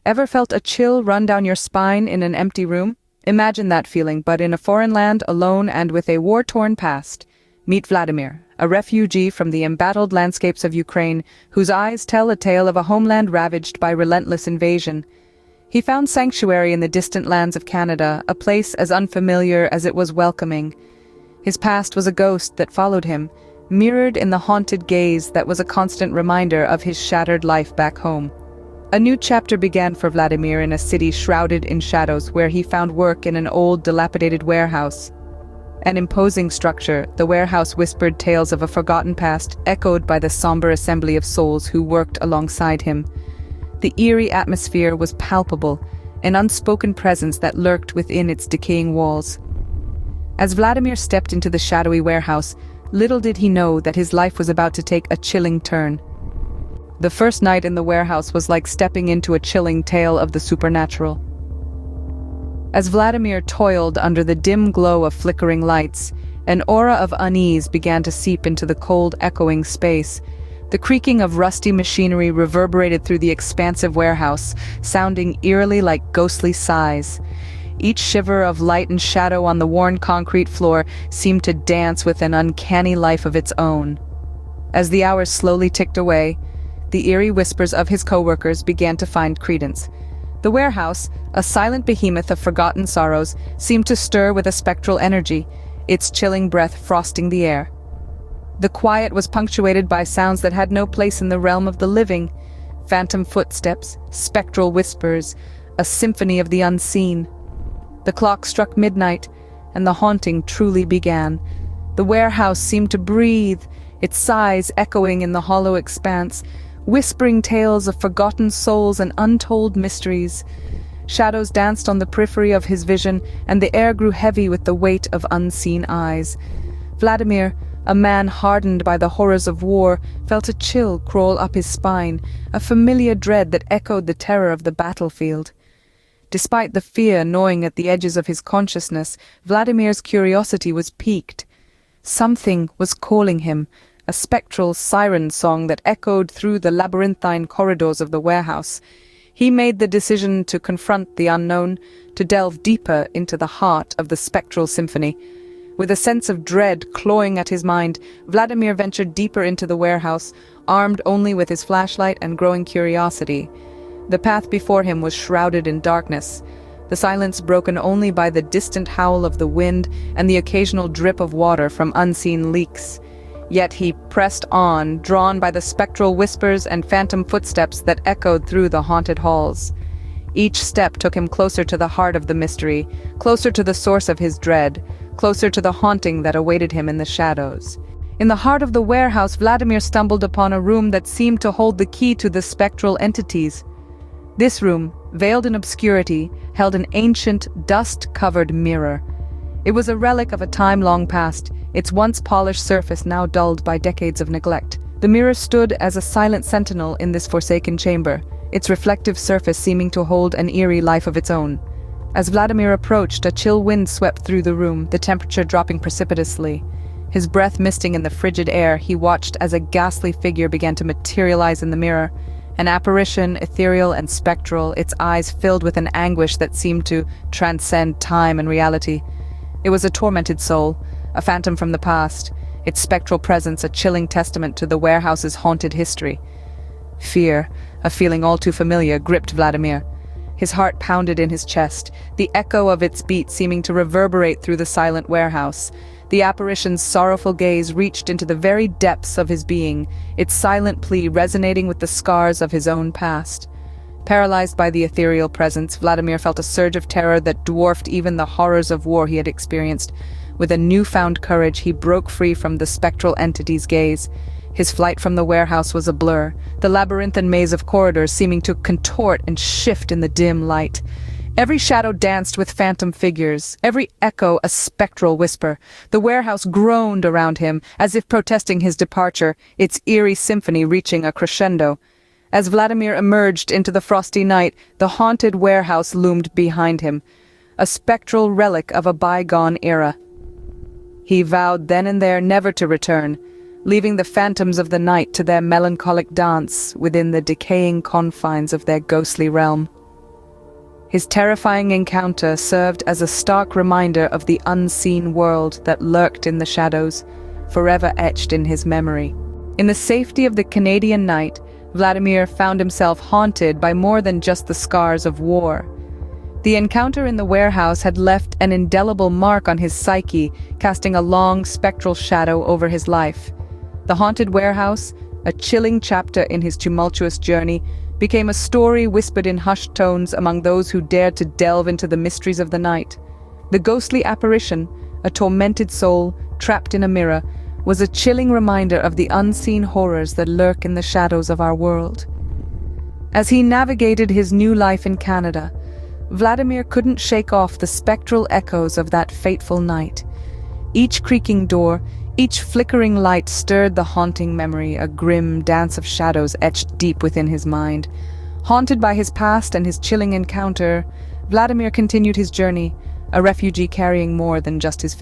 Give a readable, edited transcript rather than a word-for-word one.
Ever felt a chill run down your spine in an empty room? Imagine that feeling, but in a foreign land, alone and with a war-torn past. Meet Vladimir, a refugee from the embattled landscapes of Ukraine, whose eyes tell a tale of a homeland ravaged by relentless invasion. He found sanctuary in the distant lands of Canada, a place as unfamiliar as it was welcoming. His past was a ghost that followed him, mirrored in the haunted gaze that was a constant reminder of his shattered life back home. A new chapter began for Vladimir in a city shrouded in shadows where he found work in an old, dilapidated warehouse. An imposing structure, the warehouse whispered tales of a forgotten past, echoed by the somber assembly of souls who worked alongside him. The eerie atmosphere was palpable, an unspoken presence that lurked within its decaying walls. As Vladimir stepped into the shadowy warehouse, little did he know that his life was about to take a chilling turn. The first night in the warehouse was like stepping into a chilling tale of the supernatural. As Vladimir toiled under the dim glow of flickering lights, an aura of unease began to seep into the cold, echoing space. The creaking of rusty machinery reverberated through the expansive warehouse, sounding eerily like ghostly sighs. Each shiver of light and shadow on the worn concrete floor seemed to dance with an uncanny life of its own. As the hours slowly ticked away, the eerie whispers of his co-workers began to find credence. The warehouse, a silent behemoth of forgotten sorrows, seemed to stir with a spectral energy, its chilling breath frosting the air. The quiet was punctuated by sounds that had no place in the realm of the living: phantom footsteps, spectral whispers, a symphony of the unseen. The clock struck midnight, and the haunting truly began. The warehouse seemed to breathe, its sighs echoing in the hollow expanse, whispering tales of forgotten souls and untold mysteries. Shadows danced on the periphery of his vision, and the air grew heavy with the weight of unseen eyes. Vladimir, a man hardened by the horrors of war, felt a chill crawl up his spine, a familiar dread that echoed the terror of the battlefield. Despite the fear gnawing at the edges of his consciousness, Vladimir's curiosity was piqued. Something was calling him, a spectral siren song that echoed through the labyrinthine corridors of the warehouse. He made the decision to confront the unknown, to delve deeper into the heart of the spectral symphony. With a sense of dread clawing at his mind, Vladimir ventured deeper into the warehouse, armed only with his flashlight and growing curiosity. The path before him was shrouded in darkness, the silence broken only by the distant howl of the wind and the occasional drip of water from unseen leaks. Yet he pressed on, drawn by the spectral whispers and phantom footsteps that echoed through the haunted halls. Each step took him closer to the heart of the mystery, closer to the source of his dread, closer to the haunting that awaited him in the shadows. In the heart of the warehouse, Vladimir stumbled upon a room that seemed to hold the key to the spectral entities. This room, veiled in obscurity, held an ancient, dust-covered mirror. It was a relic of a time long past, its once polished surface now dulled by decades of neglect. The mirror stood as a silent sentinel in this forsaken chamber, its reflective surface seeming to hold an eerie life of its own. As Vladimir approached, a chill wind swept through the room, the temperature dropping precipitously. His breath misting in the frigid air, he watched as a ghastly figure began to materialize in the mirror. An apparition, ethereal and spectral, its eyes filled with an anguish that seemed to transcend time and reality. It was a tormented soul, a phantom from the past, its spectral presence a chilling testament to the warehouse's haunted history. Fear, a feeling all too familiar, gripped Vladimir. His heart pounded in his chest, the echo of its beat seeming to reverberate through the silent warehouse. The apparition's sorrowful gaze reached into the very depths of his being, its silent plea resonating with the scars of his own past. Paralyzed by the ethereal presence, Vladimir felt a surge of terror that dwarfed even the horrors of war he had experienced. With a newfound courage, he broke free from the spectral entity's gaze. His flight from the warehouse was a blur, the labyrinthine maze of corridors seeming to contort and shift in the dim light. Every shadow danced with phantom figures, every echo a spectral whisper. The warehouse groaned around him, as if protesting his departure, its eerie symphony reaching a crescendo. As Vladimir emerged into the frosty night, the haunted warehouse loomed behind him, a spectral relic of a bygone era. He vowed then and there never to return, leaving the phantoms of the night to their melancholic dance within the decaying confines of their ghostly realm. His terrifying encounter served as a stark reminder of the unseen world that lurked in the shadows, forever etched in his memory. In the safety of the Canadian night, Vladimir found himself haunted by more than just the scars of war. The encounter in the warehouse had left an indelible mark on his psyche, casting a long, spectral shadow over his life. The haunted warehouse, a chilling chapter in his tumultuous journey, became a story whispered in hushed tones among those who dared to delve into the mysteries of the night. The ghostly apparition, a tormented soul trapped in a mirror, was a chilling reminder of the unseen horrors that lurk in the shadows of our world. As he navigated his new life in Canada, Vladimir couldn't shake off the spectral echoes of that fateful night. Each creaking door, each flickering light stirred the haunting memory, a grim dance of shadows etched deep within his mind. Haunted by his past and his chilling encounter, Vladimir continued his journey, a refugee carrying more than just his physical